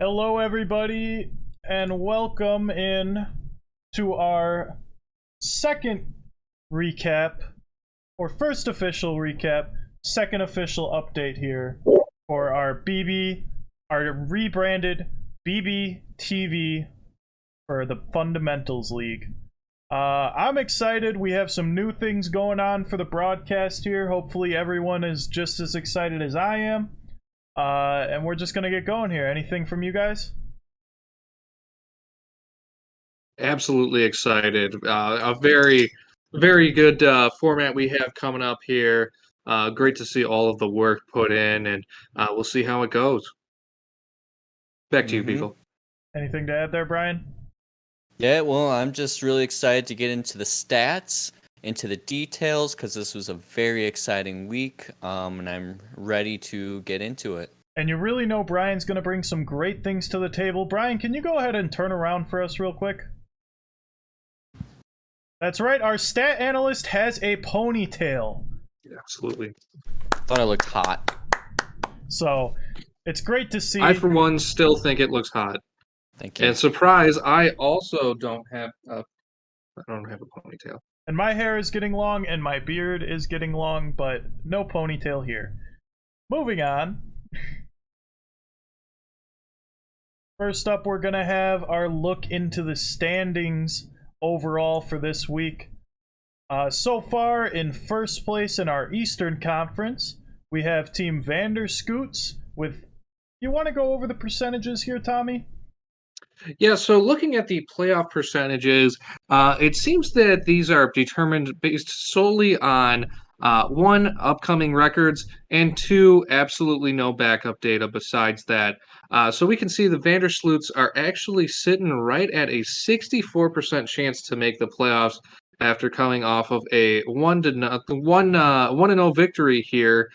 Hello, everybody, and welcome in to our second recap, or first official recap, second official update here for our rebranded BBTV for the Fundamentals League. I'm excited. We have some new things going on for the broadcast here. Hopefully, everyone is just as excited as I am. And we're just going to get going here. Anything from you guys? Absolutely excited. A very good format we have coming up here. Great to see all of the work put in, and we'll see how it goes. Back to you, Beagle. Anything to add there, Brian? Yeah, well, I'm just really excited to get into the stats, into the details, because this was a very exciting week, and I'm ready to get into it. And you really know Brian's going to bring some great things to the table. Brian, can you go ahead and turn around for us real quick? That's right, our stat analyst has a ponytail. Absolutely. Thought I looked hot. So, it's great to see. I, for one, still think it looks hot. Thank you. And surprise, I also don't have a ponytail. And my hair is getting long, and my beard is getting long, but no ponytail here. Moving on. First up, we're going to have our look into the standings overall for this week. So far, in first place in our Eastern Conference, we have Team Vanderscoots with... You want to go over the percentages here, Tommy? Yeah, so looking at the playoff percentages, it seems that these are determined based solely on one, upcoming records, and two, absolutely no backup data besides that. So we can see the Vandersloots are actually sitting right at a 64% chance to make the playoffs after coming off of a 1-0 victory here,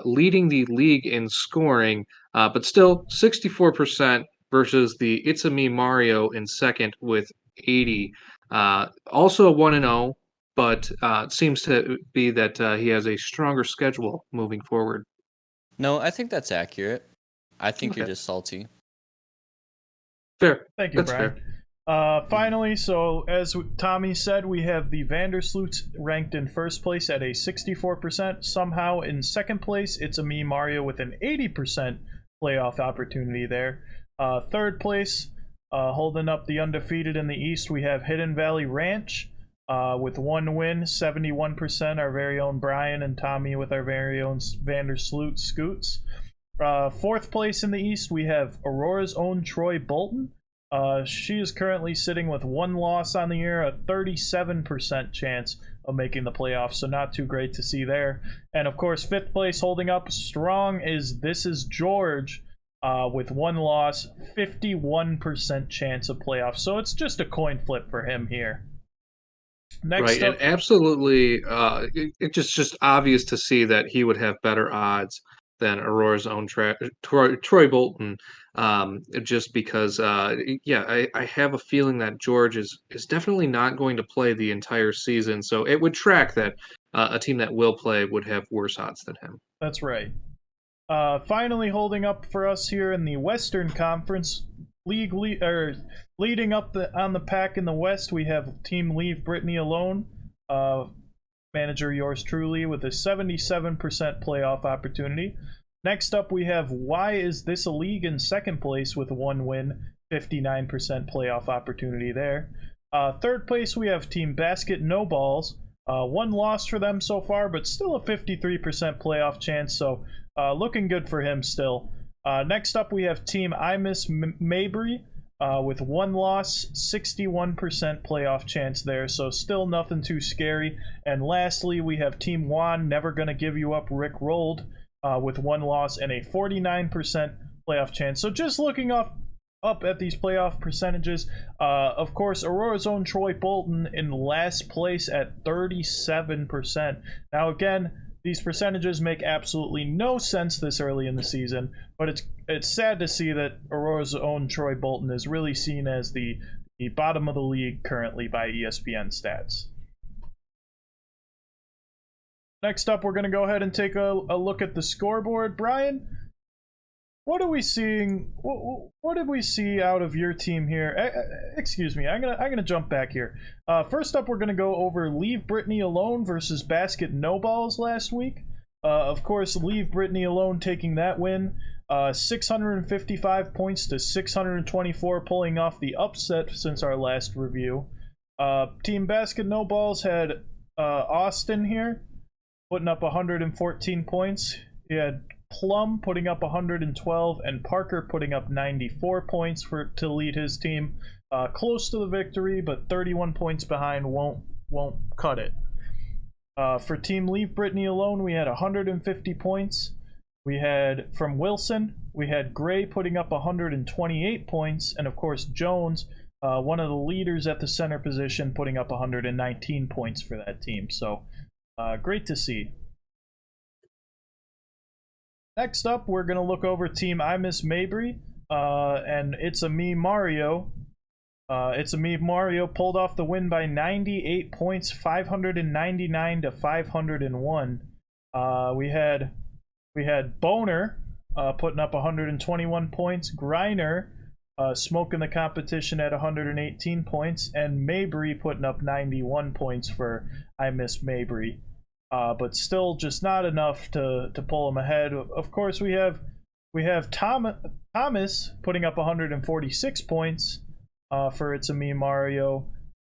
leading the league in scoring, but still 64% versus the It's a Me Mario in second with 80. Also a 1-0, but it seems to be that he has a stronger schedule moving forward. No, I think that's accurate. I think Okay. you're just salty. Fair. Thank you, That's Brian. fair. Finally, so as Tommy said, we have the Vandersloots ranked in first place at a 64%. Somehow in second place, It's a Me Mario with an 80% playoff opportunity there. Third place, holding up the undefeated in the East, we have Hidden Valley Ranch with one win, 71%. Our very own Brian and Tommy with our very own Vandersloot Scoots. Fourth place in the East, we have Aurora's own Troy Bolton. She is currently sitting with one loss on the year, a 37% chance of making the playoffs, so not too great to see there. And of course, fifth place holding up strong is This Is George with one loss, 51% chance of playoffs. So it's just a coin flip for him here. Next right, up, and absolutely, it's just obvious to see that he would have better odds than Aurora's own Troy Bolton, just because, I have a feeling that George is definitely not going to play the entire season, so it would track that a team that will play would have worse odds than him. that's right. Finally holding up for us here in the Western Conference, leading up on the pack in the West, we have Team Leave Brittany Alone, manager yours truly, with a 77% playoff opportunity. Next up, we have Why Is This a League in second place with one win, 59% playoff opportunity there. Third place, we have Team Basket No Balls. One loss for them so far, but still a 53% playoff chance, so looking good for him still. Next up, we have Team I Miss Mabry with one loss, 61% playoff chance there, so still nothing too scary. And lastly, we have Team Juan Never Gonna Give You Up Rick Rolled with one loss and a 49% playoff chance. So just looking up at these playoff percentages, of course, Aurora's own Troy Bolton in last place at 37%. Now again, these percentages make absolutely no sense this early in the season, but it's sad to see that Aurora's own Troy Bolton is really seen as the bottom of the league currently by ESPN stats. Next up, we're going to go ahead and take a look at the scoreboard. Brian, what are we seeing? What did we see out of your team here? Excuse me. I'm gonna jump back here. First up, we're gonna go over Leave Brittany Alone versus Basket No Balls last week. Of course, Leave Brittany Alone taking that win. 655 points to 624, pulling off the upset since our last review. Team Basket No Balls had Austin here, putting up 114 points. He had Plum putting up 112 and Parker putting up 94 points to lead his team. Close to the victory, but 31 points behind won't cut it. For Team Leave Brittany Alone, we had 150 points. We had from Wilson, we had Gray putting up 128 points, and of course Jones, one of the leaders at the center position, putting up 119 points for that team. So great to see. Next up, we're going to look over Team I Miss Mabry, and It's a Me Mario. It's a Me Mario pulled off the win by 98 points, 599 to 501. We had Boner putting up 121 points, Griner smoking the competition at 118 points, and Mabry putting up 91 points for I Miss Mabry. But still just not enough to pull him ahead. Of course, we have Thomas putting up 146 points for It's a Me Mario.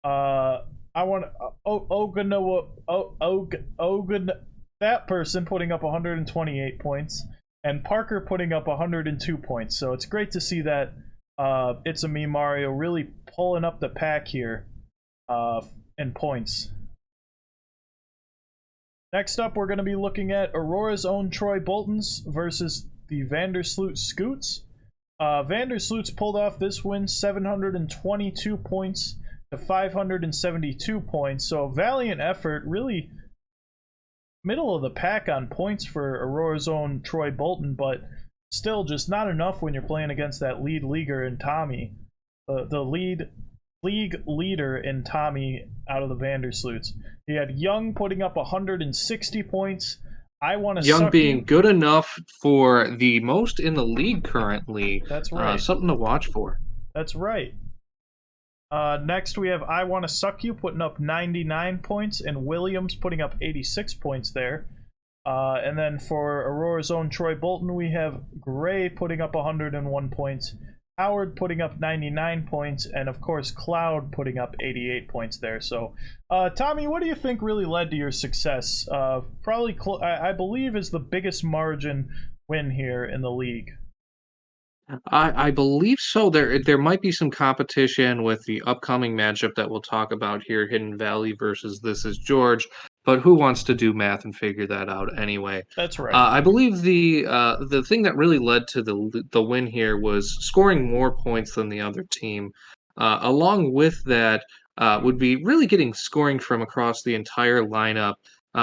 I want that person putting up 128 points, and Parker putting up 102 points. So it's great to see that It's a Me Mario really pulling up the pack here in points. Next up, we're going to be looking at Aurora's own Troy Boltons versus the Vandersloot Scoots. Vandersloot's pulled off this win, 722 points to 572 points. So a valiant effort, really middle of the pack on points for Aurora's own Troy Bolton, but still just not enough when you're playing against that lead leaguer in Tommy. The league leader in Tommy out of the Vandersloots. He had Young putting up 160 points. I want to Young being good enough for the most in the league currently. That's right. Something to watch for. That's right. Next, we have I Want to Suck You putting up 99 points, and Williams putting up 86 points there. And then for Aurora's own Troy Bolton, we have Gray putting up 101 points, Howard putting up 99 points, and of course Cloud putting up 88 points there. So, Tommy, what do you think really led to your success? Probably, I believe, is the biggest margin win here in the league. I believe so. There might be some competition with the upcoming matchup that we'll talk about here, Hidden Valley versus This Is George. But who wants to do math and figure that out anyway? That's right. I believe the thing that really led to the win here was scoring more points than the other team. Along with that, would be really getting scoring from across the entire lineup.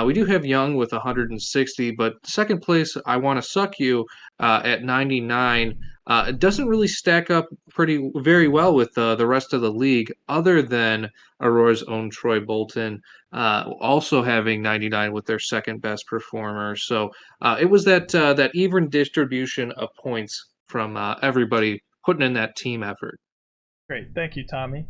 We do have Young with 160, but second place, I Want to Suck You at 99. It doesn't really stack up very well with the rest of the league, other than Aurora's own Troy Bolton also having 99 with their second best performer. So it was that even distribution of points from everybody putting in that team effort. Great, thank you, Tommy.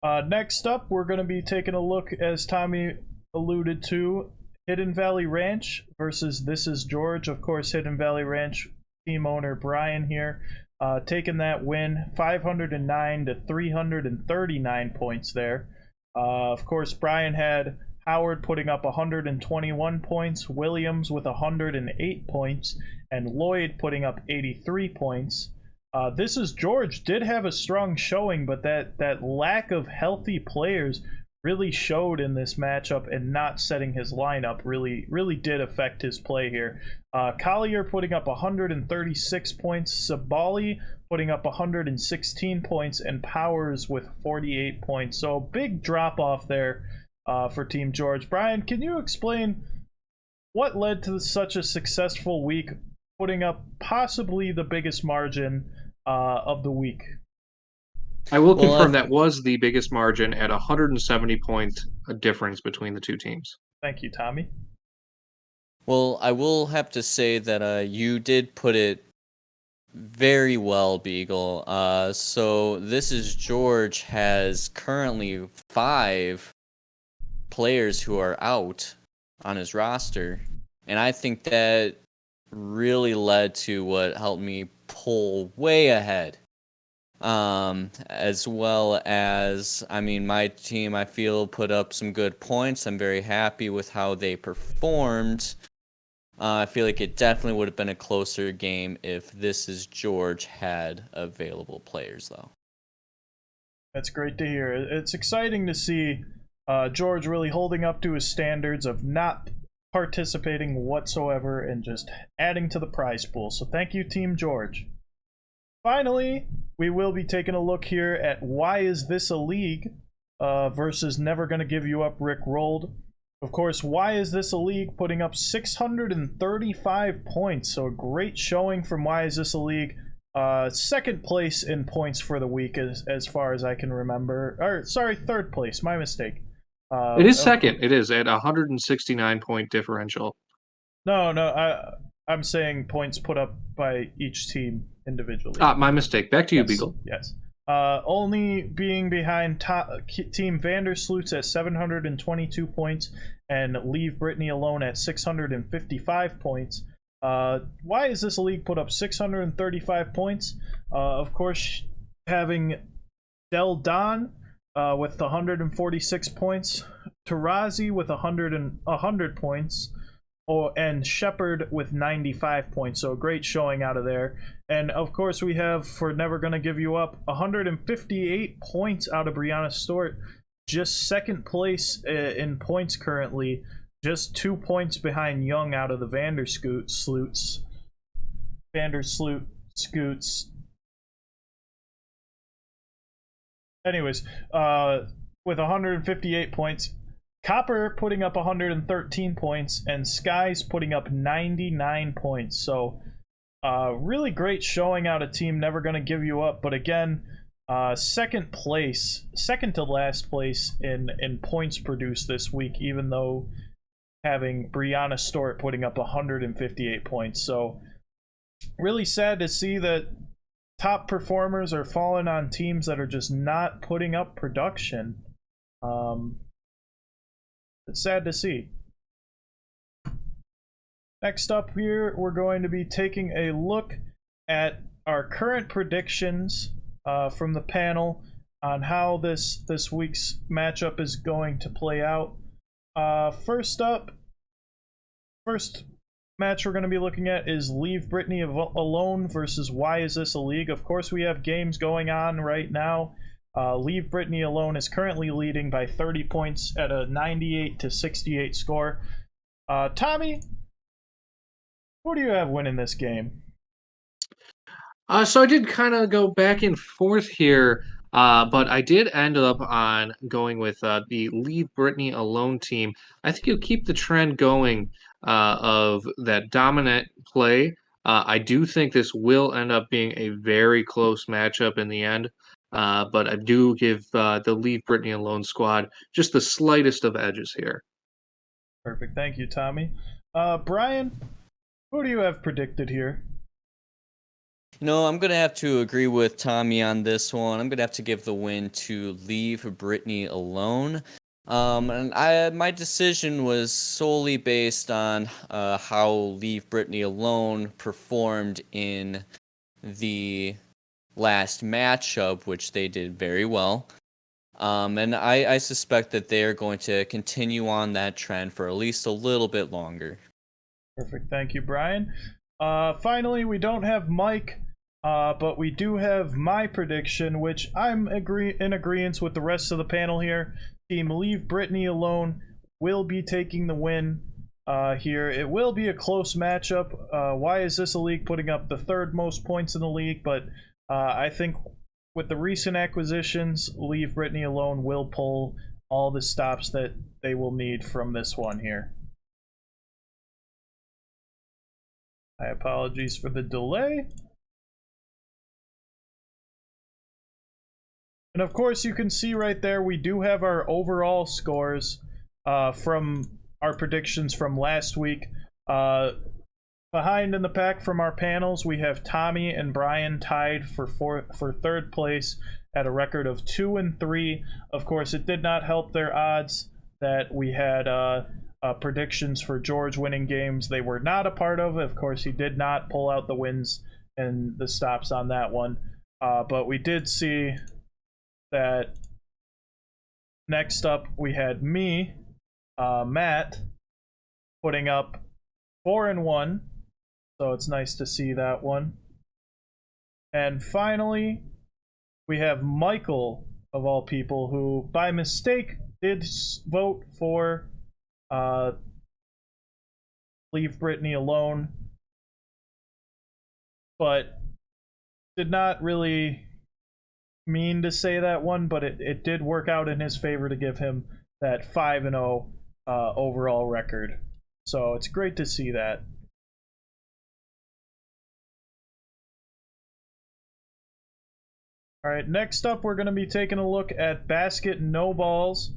Next up, we're going to be taking a look, as Tommy alluded to, Hidden Valley Ranch versus This Is George. Of course, Hidden Valley Ranch team owner Brian here, taking that win, 509 to 339 points there. Of course, Brian had Howard putting up 121 points, Williams with 108 points, and Lloyd putting up 83 points. This Is George did have a strong showing, but that lack of healthy players really showed in this matchup, and not setting his lineup really did affect his play here. Collier putting up 136 points, Sabali putting up 116 points, and Powers with 48 points. So big drop off there for Team George. Brian, can you explain what led to such a successful week, putting up possibly the biggest margin of the week? I will confirm that was the biggest margin at 170 point difference between the two teams. Thank you, Tommy. Well, I will have to say that you did put it Very well, Beagle. So this is George has currently 5 players who are out on his roster, and I think that really led to what helped me pull way ahead. As well as, I mean, my team, I feel, put up some good points. I'm very happy with how they performed. I feel like it definitely would have been a closer game if This Is George had available players, though. That's great to hear. It's exciting to see George really holding up to his standards of not participating whatsoever and just adding to the prize pool. So thank you, Team George. Finally, we will be taking a look here at Why Is This a League versus Never Gonna Give You Up, Rick Rolled. Of course, Why Is This a League putting up 635 points, so a great showing from Why Is This a League. Second place in points for the week as far as I can remember. Or, sorry, third place, my mistake. It is second. It is at 169 point differential. No, I'm saying points put up by each team individually. My mistake. Back to you, Beagle. Yes. Only being behind Team Vandersloot's at 722 points and Leave Brittany Alone at 655 points. Why is this league put up 635 points? Of course, having Del Don with 146 points, Tarazi with 100 points, and Shepard with 95 points. So a great showing out of there. And of course, we have, for Never Gonna Give You Up, 158 points out of Brianna Stewart, just second place in points currently, just 2 points behind Young out of the Vandersloot Scoots. Anyways, with 158 points, Copper putting up 113 points, and Skies putting up 99 points. So, really great showing out of Team Never Gonna Give You Up. But again, second to last place in points produced this week, even though having Brianna Stewart putting up 158 points. So, really sad to see that top performers are falling on teams that are just not putting up production. It's sad to see. Next up here, we're going to be taking a look at our current predictions from the panel on how this week's matchup is going to play out. First match we're going to be looking at is Leave Brittany Alone versus Why Is This a League? Of course, we have games going on right now. Leave Brittany Alone is currently leading by 30 points at a 98-68 score. Tommy, who do you have winning this game? So I did kind of go back and forth here, but I did end up on going with the Leave Brittany Alone team. I think you'll keep the trend going of that dominant play. I do think this will end up being a very close matchup in the end. But I do give the Leave Brittany Alone squad just the slightest of edges here. Perfect. Thank you, Tommy. Brian, who do you have predicted here? No, I'm going to have to agree with Tommy on this one. I'm going to have to give the win to Leave Brittany Alone. And my decision was solely based on how Leave Brittany Alone performed in the last matchup, which they did very well. And I suspect that they are going to continue on that trend for at least a little bit longer. Perfect. Thank you, Brian. Finally, we don't have Mike, but we do have my prediction, which I'm in agreement with the rest of the panel here. Team Leave Brittany Alone will be taking the win here. It will be a close matchup. Why Is This a League putting up the third most points in the league? But I think with the recent acquisitions, Leave Brittany Alone will pull all the stops that they will need from this one here. My apologies for the delay. And of course, you can see right there, we do have our overall scores from our predictions from last week. Behind in the pack from our panels, we have Tommy and Brian tied for third place at a record of 2-3. Of course, it did not help their odds that we had predictions for George winning games they were not a part of. Of course, he did not pull out the wins and the stops on that one. But we did see that next up we had me, Matt, putting up 4-1. So it's nice to see that one. And finally, we have Michael, of all people, who by mistake did vote for Leave Britney Alone, but did not really mean to say that one, but it did work out in his favor to give him that 5-0 overall record. So it's great to see that. All right, next up, we're going to be taking a look at basket no balls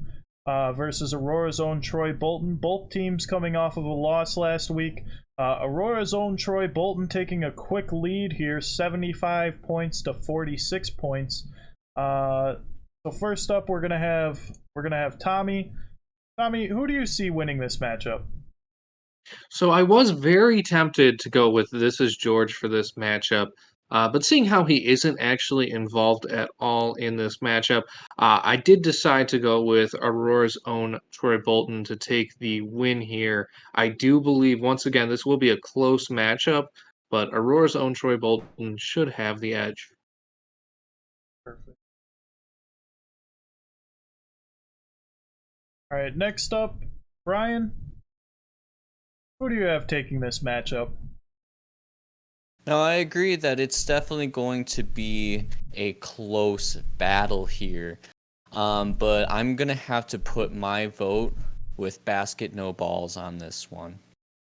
versus Aurora's own Troy Bolton. Both teams coming off of a loss last week. Aurora's own Troy Bolton taking a quick lead here, 75 points to 46 points. So first up, we're gonna have Tommy. Tommy, who do you see winning this matchup? So I was very tempted to go with This Is George for this matchup, but seeing how he isn't actually involved at all in this matchup, I did decide to go with Aurora's own Troy Bolton to take the win here. I do believe, once again, this will be a close matchup, but Aurora's own Troy Bolton should have the edge. Perfect. All right, next up, Brian. Who do you have taking this matchup? Now, I agree that it's definitely going to be a close battle here. But I'm going to have to put my vote with basket no balls on this one.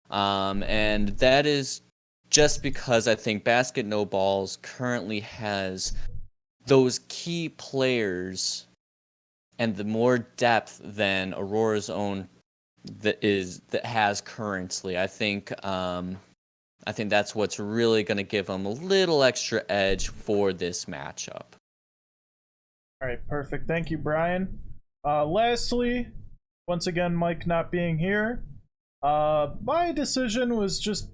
And that is just because I think basket no balls currently has those key players and the more depth than Aurora's own that has currently. I think that's what's really going to give them a little extra edge for this matchup. All right, perfect. Thank you, Brian. Lastly, once again, Mike not being here, my decision was just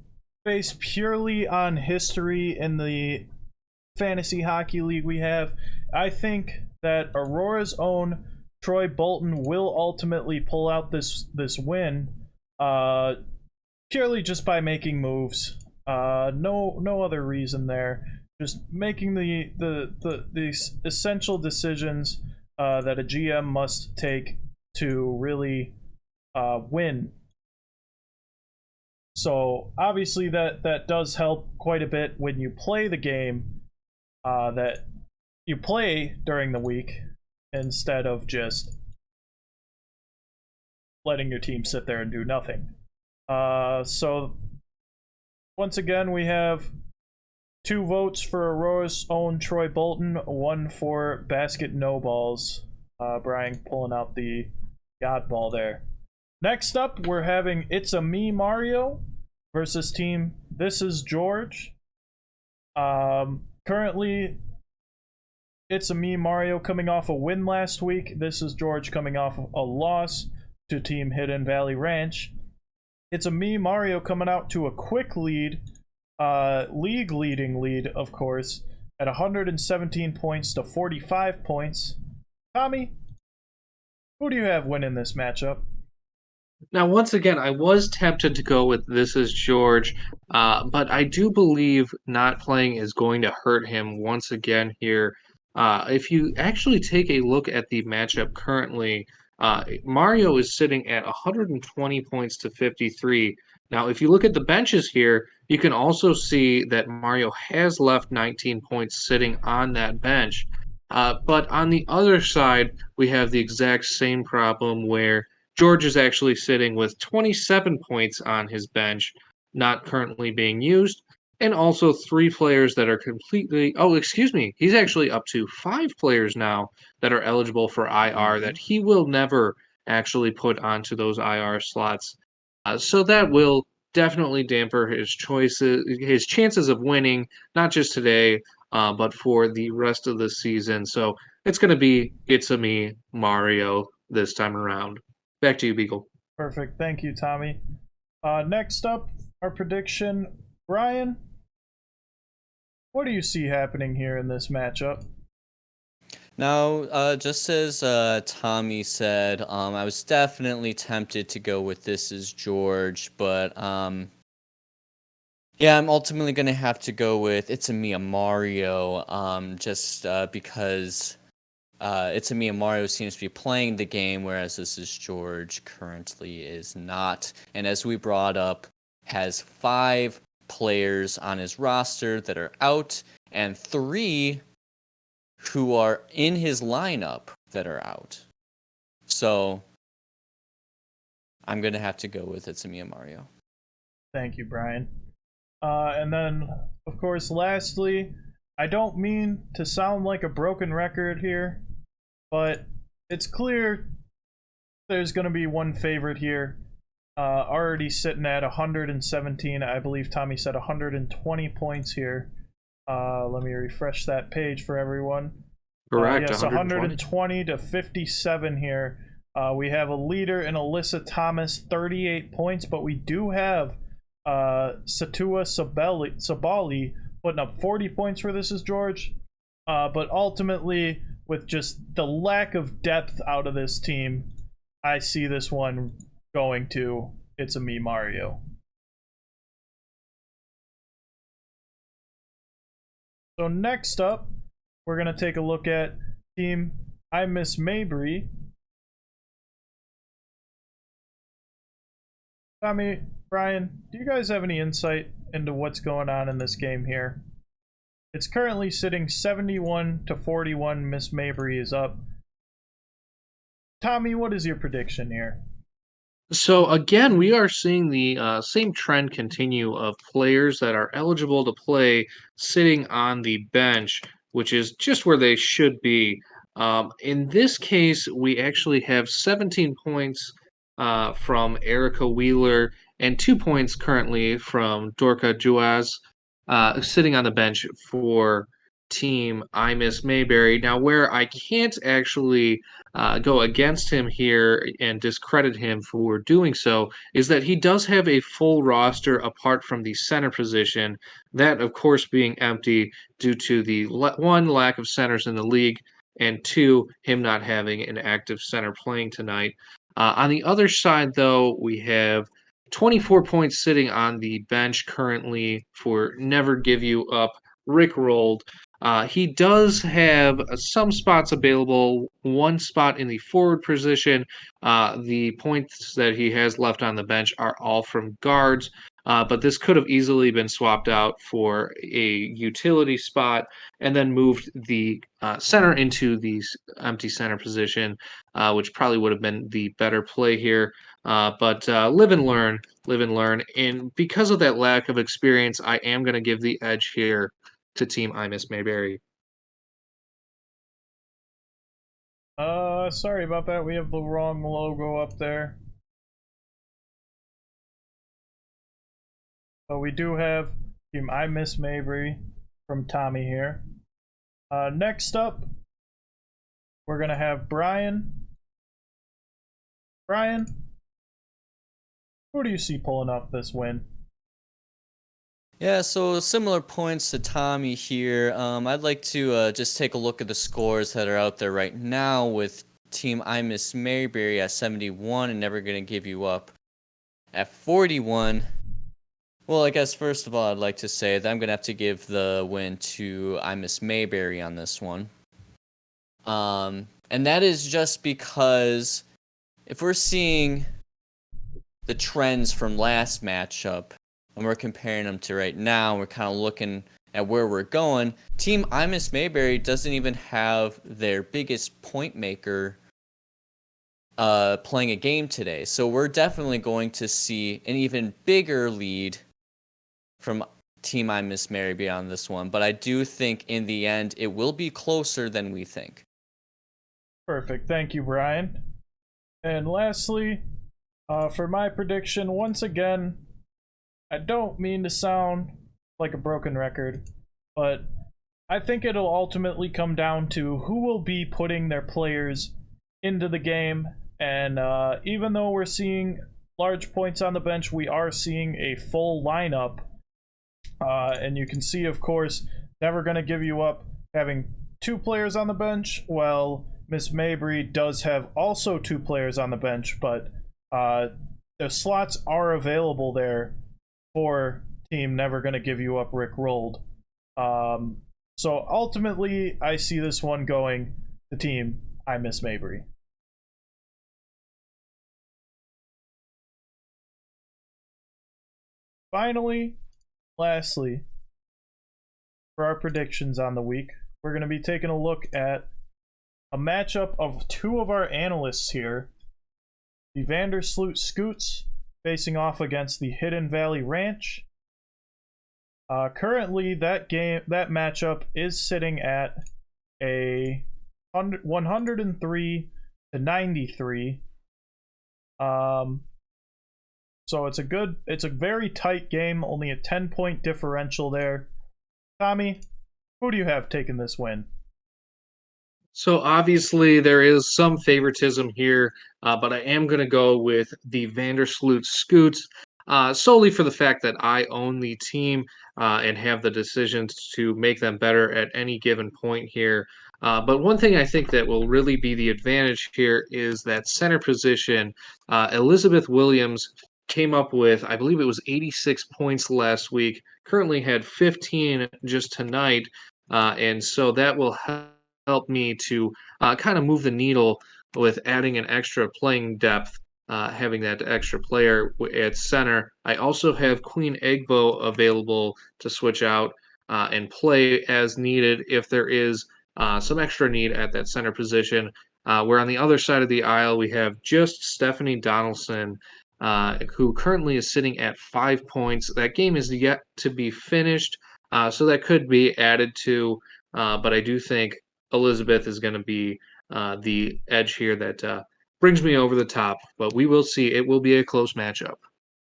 based purely on history in the fantasy hockey league we have. I think that Aurora's own Troy Bolton will ultimately pull out this win, purely just by making moves. No other reason there. Just making the essential decisions that a GM must take to really win. So obviously that does help quite a bit when you play the game that you play during the week instead of just letting your team sit there and do nothing. So once again, we have 2 votes for Aurora's own Troy Bolton, 1 for basket no balls. Brian pulling out the oddball there. Next up, we're having It's a Me Mario versus team This Is George. Currently, It's a Me Mario coming off a win last week. This Is George coming off a loss to team Hidden Valley Ranch. It's a Me Mario coming out to a quick lead, league leading lead, of course, at 117 points to 45 points. Tommy, who do you have winning this matchup? Now, once again, I was tempted to go with This Is George, but I do believe not playing is going to hurt him once again here. If you actually take a look at the matchup currently, Mario is sitting at 120 points to 53. Now, if you look at the benches here, you can also see that Mario has left 19 points sitting on that bench. But on the other side, we have the exact same problem where George is actually sitting with 27 points on his bench, not currently being used, and also 3 players that are completely. Oh, excuse me. He's actually up to 5 players now that are eligible for IR that he will never actually put onto those IR slots. So that will definitely damper his chances of winning, not just today, but for the rest of the season. So it's going to be It's a Me, Mario this time around. Back to you, Beagle. Perfect. Thank you, Tommy. Next up, our prediction. Brian, what do you see happening here in this matchup? Now, just as Tommy said, I was definitely tempted to go with This Is George, but yeah, I'm ultimately going to have to go with It's a Me, a Mario, just because It's a Me, a Mario seems to be playing the game, whereas This Is George currently is not. And as we brought up, has 5 players on his roster that are out, and 3 who are in his lineup that are out. So I'm going to have to go with It's a Me, a Mario. Thank you, Brian. And then, of course, lastly, I don't mean to sound like a broken record here, but it's clear there's going to be one favorite here. Already sitting at 117. I believe Tommy said 120 points here. Let me refresh that page for everyone. Correct. Yes, 120 to 57 here. We have a leader in Alyssa Thomas, 38 points, but we do have Satua Sabali putting up 40 points for This Is George. But ultimately, with just the lack of depth out of this team, I see this one going to It's a Me, Mario. So next up, we're going to take a look at Team I Miss Mabry. Tommy, Brian, do you guys have any insight into what's going on in this game here? It's currently sitting 71 to 41. Miss Mabry is up. Tommy, what is your prediction here? So again, we are seeing the same trend continue of players that are eligible to play sitting on the bench, which is just where they should be. In this case, we actually have 17 points from Erica Wheeler and 2 points currently from Dorka Juaz sitting on the bench for team I Miss Mayberry. Now, where I can't actually go against him here and discredit him for doing so is that he does have a full roster apart from the center position, that, of course, being empty due to the one, lack of centers in the league, and 2, him not having an active center playing tonight. On the other side, though, we have 24 points sitting on the bench currently for Never Give You Up, Rick Rolled. He does have some spots available, one spot in the forward position. The points that he has left on the bench are all from guards, but this could have easily been swapped out for a utility spot and then moved the center into the empty center position, which probably would have been the better play here. But live and learn, live and learn. And because of that lack of experience, I am going to give the edge here to Team I Miss Mayberry. Sorry about that. We have the wrong logo up there. But we do have Team I Miss Mabry from Tommy here. Next up, we're going to have Brian. Brian, who do you see pulling off this win? Yeah, so similar points to Tommy here. I'd like to just take a look at the scores that are out there right now with Team I Miss Maryberry at 71 and Never Gonna Give You Up at 41. Well, I guess first of all, I'd like to say that I'm going to have to give the win to I Miss Mayberry on this one. And that is just because if we're seeing the trends from last matchup, and we're comparing them to right now, we're kind of looking at where we're going. Team I Miss Mayberry doesn't even have their biggest point maker playing a game today. So we're definitely going to see an even bigger lead from Team I Miss Mayberry on this one. But I do think in the end, it will be closer than we think. Perfect. Thank you, Brian. And lastly, for my prediction, once again, I don't mean to sound like a broken record, but I think it'll ultimately come down to who will be putting their players into the game. And even though we're seeing large points on the bench, we are seeing a full lineup. And you can see, of course, never going to give you up having 2 players on the bench. Well, Miss Mabry does have also 2 players on the bench, but the slots are available there for team never going to give you up Rick Rolled. So ultimately, I see this one going to team I Miss Mabry. Finally, lastly, for our predictions on the week, we're going to be taking a look at a matchup of 2 of our analysts here. The Vandersloot Scoots facing off against the Hidden Valley Ranch. Currently, that matchup is sitting at a 103 to 93. So it's a very tight game, only a 10-point differential there. Tommy, who do you have taking this win? So obviously there is some favoritism here, but I am going to go with the Vandersloot Scoots solely for the fact that I own the team and have the decisions to make them better at any given point here. But one thing I think that will really be the advantage here is that center position. Elizabeth Williams came up with, I believe it was 86 points last week, currently had 15 just tonight. And so that will help me to kind of move the needle with adding an extra playing depth, having that extra player at center. I also have Queen Egbo available to switch out and play as needed if there is some extra need at that center position. Where on the other side of the aisle, we have just Stephanie Donaldson, who currently is sitting at 5 points. That game is yet to be finished, so that could be added to. But I do think Elizabeth is going to be the edge here that brings me over the top. But we will see. It will be a close matchup.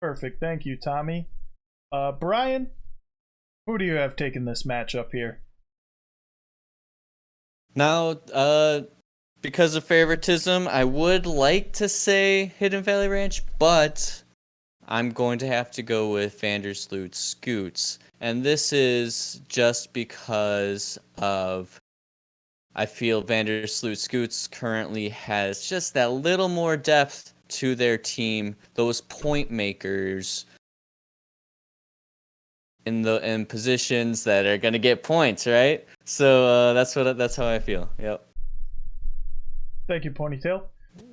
Perfect. Thank you, Tommy. Brian, who do you have taking this matchup here? Now, because of favoritism, I would like to say Hidden Valley Ranch, but I'm going to have to go with Vandersloot Scoots. And this is just because of I feel Vandersloot Scoots currently has just that little more depth to their team, those point makers in positions that are going to get points, right? So that's how I feel. Yep. Thank you, Ponytail.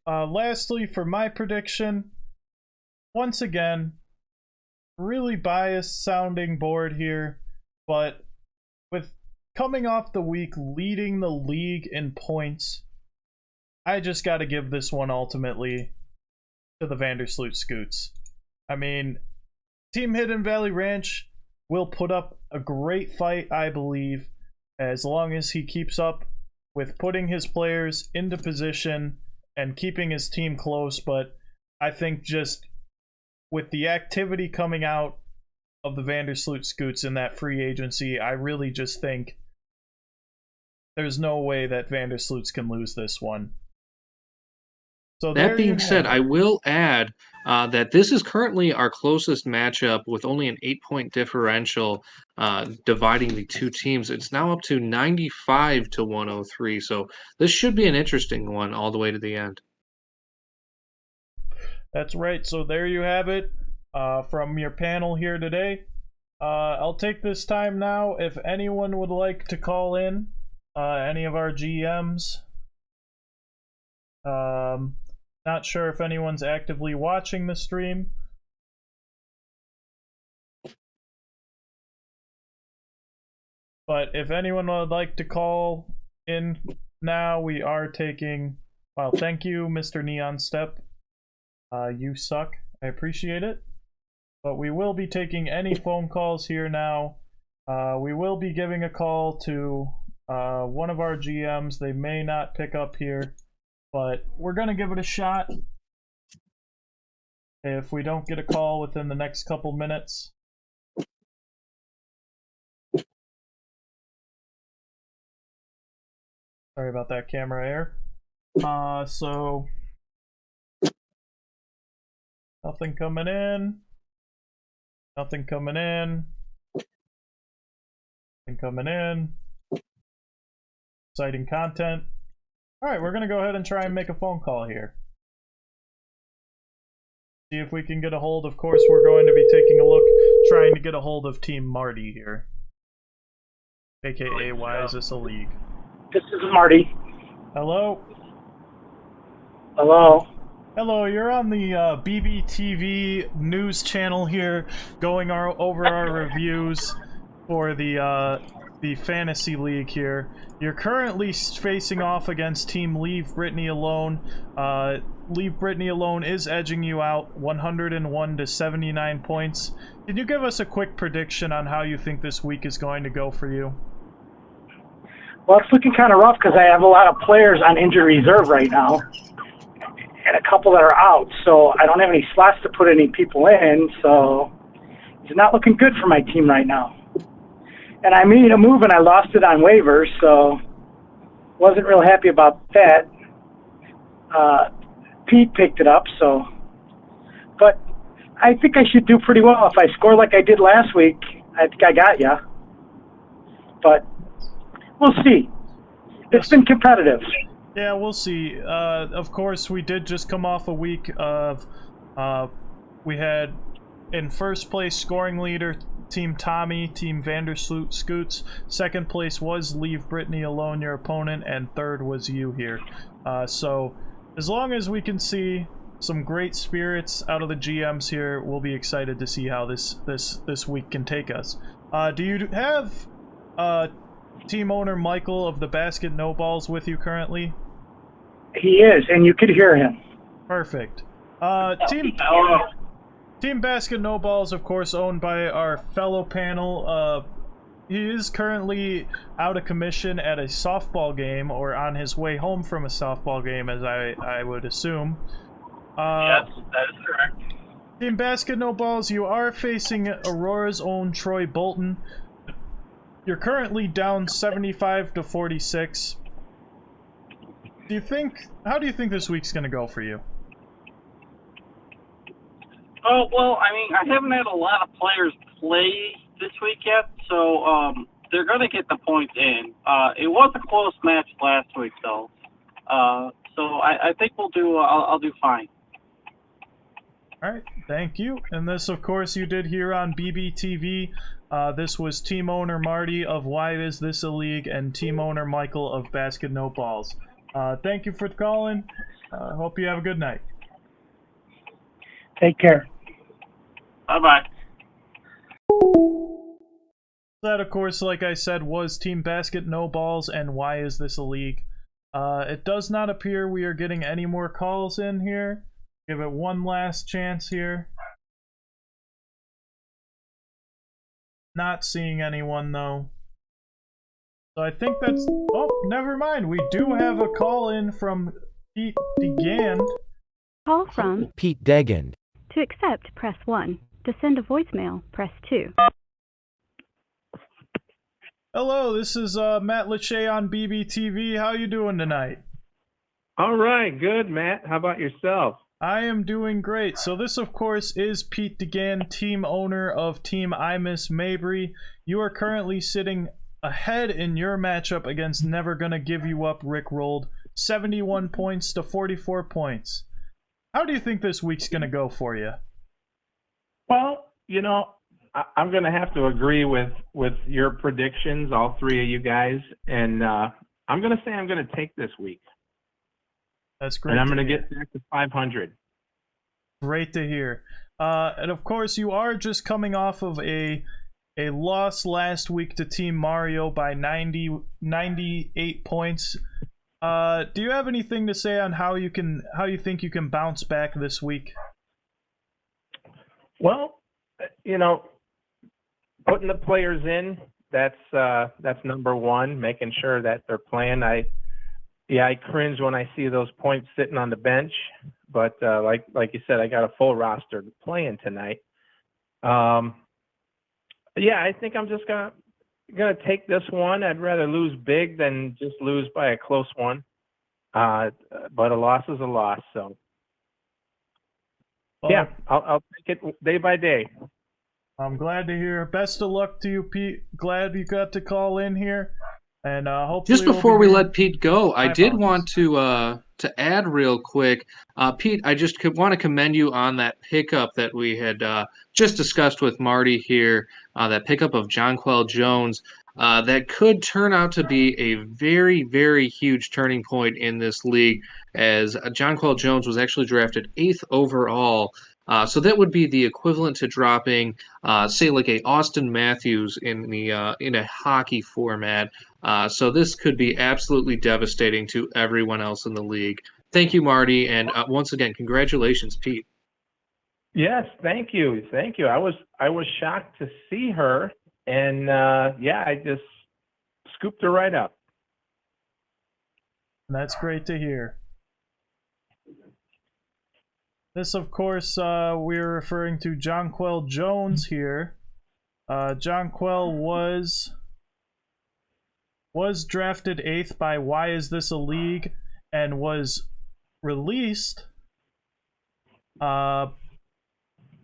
Lastly, for my prediction, once again, really biased sounding board here, but with coming off the week leading the league in points, I just got to give this one ultimately to the Vandersloot Scoots. I mean, Team Hidden Valley Ranch will put up a great fight, I believe, as long as he keeps up with putting his players into position and keeping his team close. But I think just with the activity coming out of the Vandersloot Scoots in that free agency, I really just think there's no way that Vandersloots can lose this one. So that being said, I will add that this is currently our closest matchup with only an 8-point differential dividing the two teams. It's now up to 95 to 103. So this should be an interesting one all the way to the end. That's right. So there you have it from your panel here today. I'll take this time now. If anyone would like to call in, any of our GMs. Not sure if anyone's actively watching the stream. But if anyone would like to call in now, we are taking... Well, thank you, Mr. Neon Step. You suck. I appreciate it. But we will be taking any phone calls here now. We will be giving a call to one of our GMs. They may not pick up here, but we're going to give it a shot. If we don't get a call within the next couple minutes. Sorry about that camera error. So nothing coming in. Nothing coming in. Nothing coming in. Exciting content. Alright, we're gonna go ahead and try and make a phone call here. See if we can get a hold. Of course, we're going to be taking a look, trying to get a hold of Team Marty here. AKA, why is this a league? This is Marty. Hello? Hello. Hello, you're on the BBTV news channel here, going over our reviews for the fantasy league here. You're currently facing off against Team Leave Brittany Alone. Leave Brittany Alone is edging you out 101 to 79 points. Can you give us a quick prediction on how you think this week is going to go for you? Well, it's looking kind of rough because I have a lot of players on injury reserve right now and a couple that are out, so I don't have any slots to put any people in, so it's not looking good for my team right now. And I made a move and I lost it on waivers, so wasn't real happy about that. Pete picked it up, so. But I think I should do pretty well. If I score like I did last week, I think I got ya. But we'll see. It's been competitive. Yeah, we'll see. Of course, we did just come off a week of, we had in first place scoring leader, Team Tommy, Team Vanderscoots. Second place was Leave Brittany Alone, your opponent, and third was you here. So as long as we can see some great spirits out of the GMs here, we'll be excited to see how this week can take us. Do you have team owner Michael of the Basket No Balls with you currently? He is, and you could hear him. Perfect. Team Basket No Balls, of course, owned by our fellow panel. He is currently out of commission at a softball game, or on his way home from a softball game, as I would assume. Yes, that is correct. Team Basket No Balls, you are facing Aurora's own Troy Bolton. You're currently down 75 to 46. How do you think this week's going to go for you? Oh, well, I mean, I haven't had a lot of players play this week yet, so they're going to get the points in. It was a close match last week, though. So I think I'll do fine. All right, thank you. And this, of course, you did here on BBTV. This was team owner Marty of Why Is This a League and team owner Michael of Basket No Balls. Thank you for calling. Hope you have a good night. Take care. Bye-bye. That, of course, like I said, was Team Basket No Balls and Why Is This a League. It does not appear we are getting any more calls in here. Give it one last chance here. Not seeing anyone, though. So I think that's... Oh, never mind. We do have a call in from Pete DeGand. Call from Pete Degand. To accept, press 1. To send a voicemail, press 2. Hello, this is Matt Lachey on BBTV. How you doing tonight? All right, good, Matt. How about yourself? I am doing great. So this, of course, is Pete DeGand, team owner of Team I Miss Mabry. You are currently sitting ahead in your matchup against Never Gonna Give You Up Rick Rolled, 71 points to 44 points. How do you think this week's gonna go for you? Well, you know, I'm going to have to agree with your predictions, all three of you guys, and I'm going to say I'm going to take this week. That's great. And I'm going to get back to 500. Great to hear. And of course, you are just coming off of a loss last week to Team Mario by 98 points. Do you have anything to say on how you think you can bounce back this week? Well, you know, putting the players in, that's number one, making sure that they're playing. I cringe when I see those points sitting on the bench, but like you said, I got a full roster playing tonight. Yeah, I think I'm just gonna take this one. I'd rather lose big than just lose by a close one. But a loss is a loss. So yeah, I'll take it day by day. I'm glad to hear. Best of luck to you, Pete. Glad you got to call in here, and hopefully. Just before we let Pete go, I did want apologies. to add real quick, Pete. I just want to commend you on that pickup that we had just discussed with Marty here. That pickup of Jonquel Jones. That could turn out to be a very, very huge turning point in this league, as Jonquel Jones was actually drafted 8th overall. So that would be the equivalent to dropping, say, like a Austin Matthews in a hockey format. So this could be absolutely devastating to everyone else in the league. Thank you, Marty, and once again, congratulations, Pete. Yes, thank you. I was shocked to see her, and yeah, I just scooped her right up. That's great to hear. This, of course, we're referring to Jonquel Jones here. Jonquel was drafted 8th by Why Is This a League, and was released by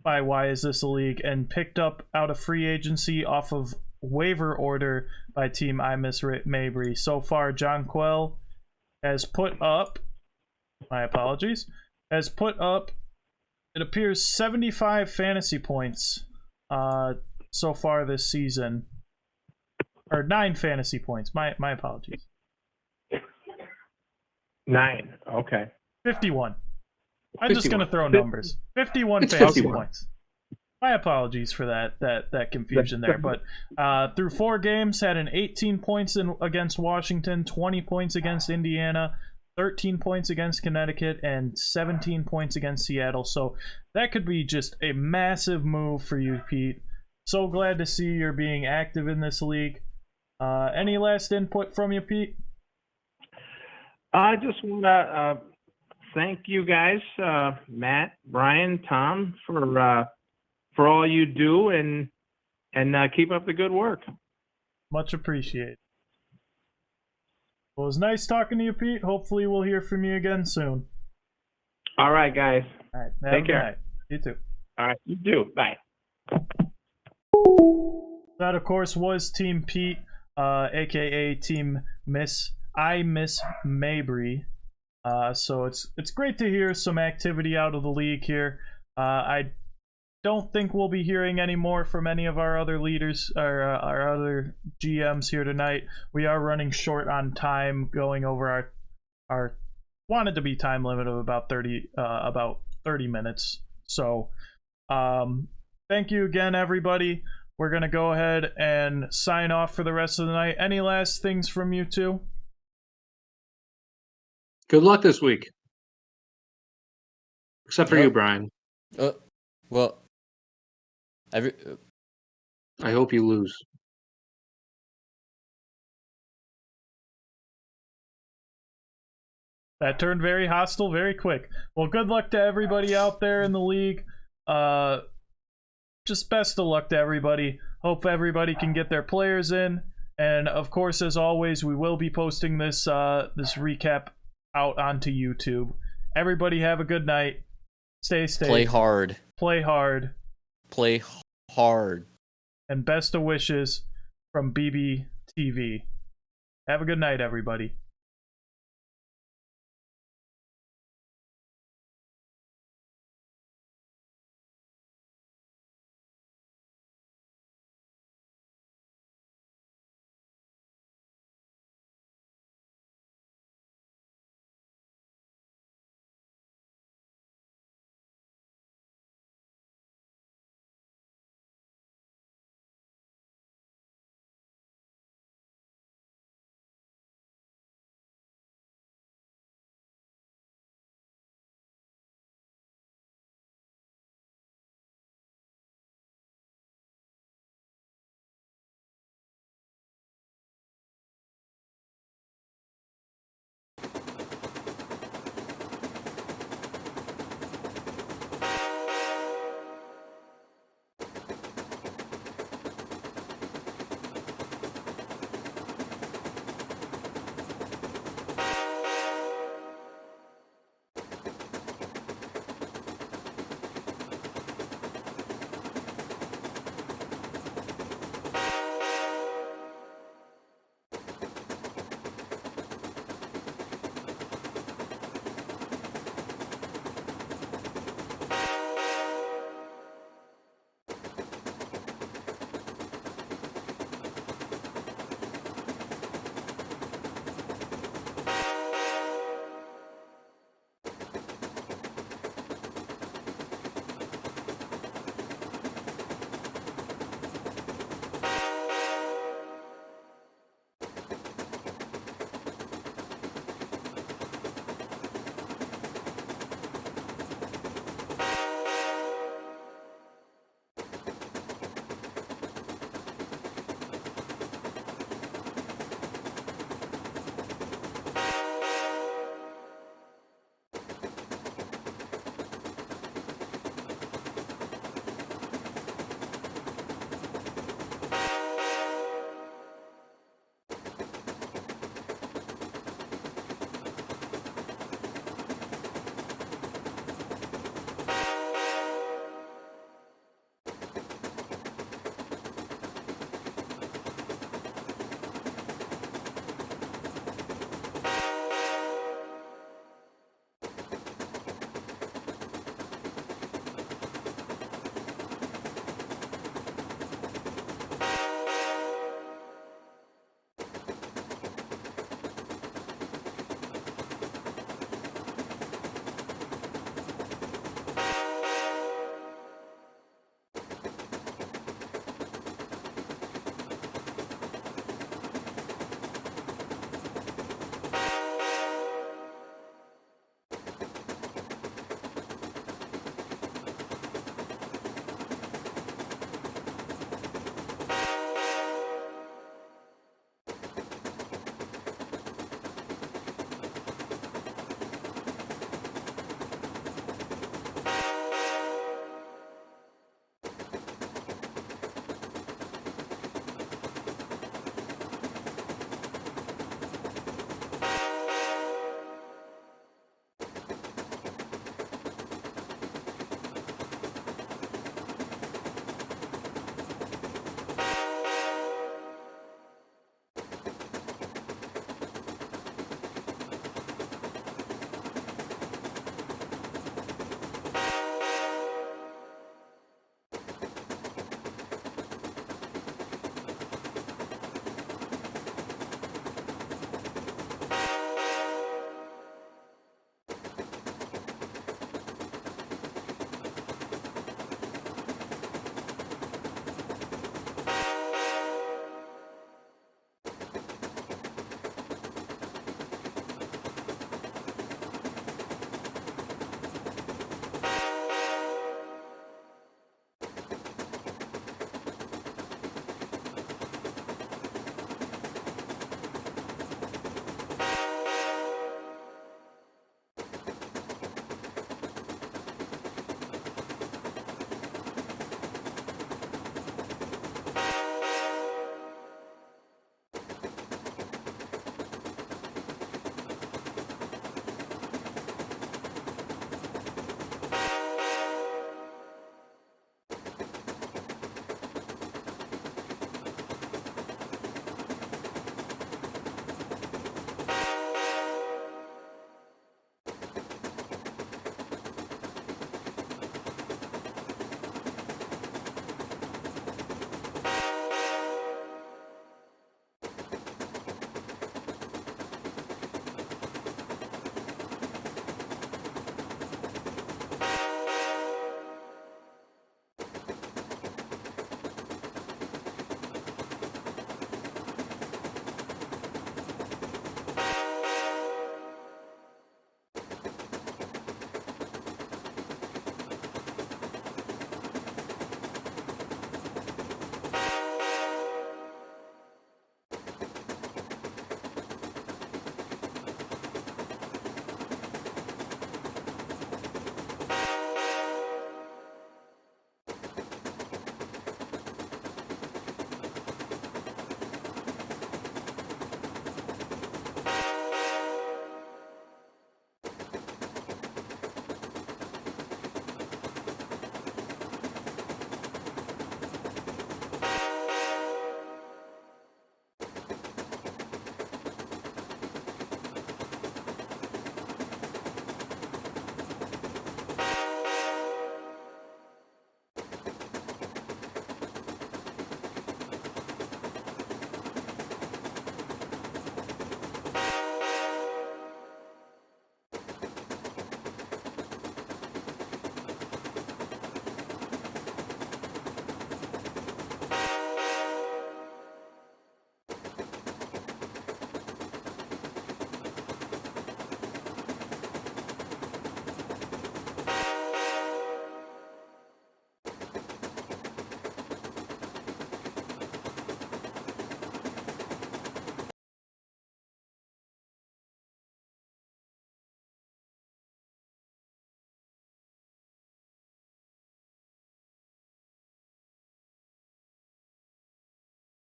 Why Is This a League, and picked up out of free agency off of waiver order by Team I Miss Mabry. So far, Jonquel has put up, my apologies, has put up, it appears, 75 fantasy points so far this season. Or 9 fantasy points. My apologies. 9. Okay. 51. I'm just going to throw numbers. 51 It's fantasy 51. points. My apologies for that confusion there. But through 4 games, had an 18 points against Washington, 20 points against Indiana, 13 points against Connecticut, and 17 points against Seattle. So that could be just a massive move for you, Pete. So glad to see you're being active in this league. Any last input from you, Pete? I just want to thank you guys, Matt, Brian, Tom, for all you do, and keep up the good work. Much appreciated. Well, it was nice talking to you, Pete. Hopefully we'll hear from you again soon. All right, guys. All right. Take care. Night. You too. All right, you do. Bye. That, of course, was Team Pete, aka Team I Miss Mabry. So it's great to hear some activity out of the league here. I don't think we'll be hearing any more from any of our other leaders or our other GMs here tonight. We are running short on time, going over our wanted to be time limit of about 30 minutes. So thank you again, everybody. We're going to go ahead and sign off for the rest of the night. Any last things from you two? Good luck this week. Except for you, Brian. Well, I hope you lose. That turned very hostile very quick. Well, good luck to everybody out there in the league. Just best of luck to everybody. Hope everybody can get their players in. And of course, as always, we will be posting this this recap out onto YouTube. Everybody have a good night. Stay safe. play hard. Play hard. Play hard. And best of wishes from BBTV. Have a good night, everybody.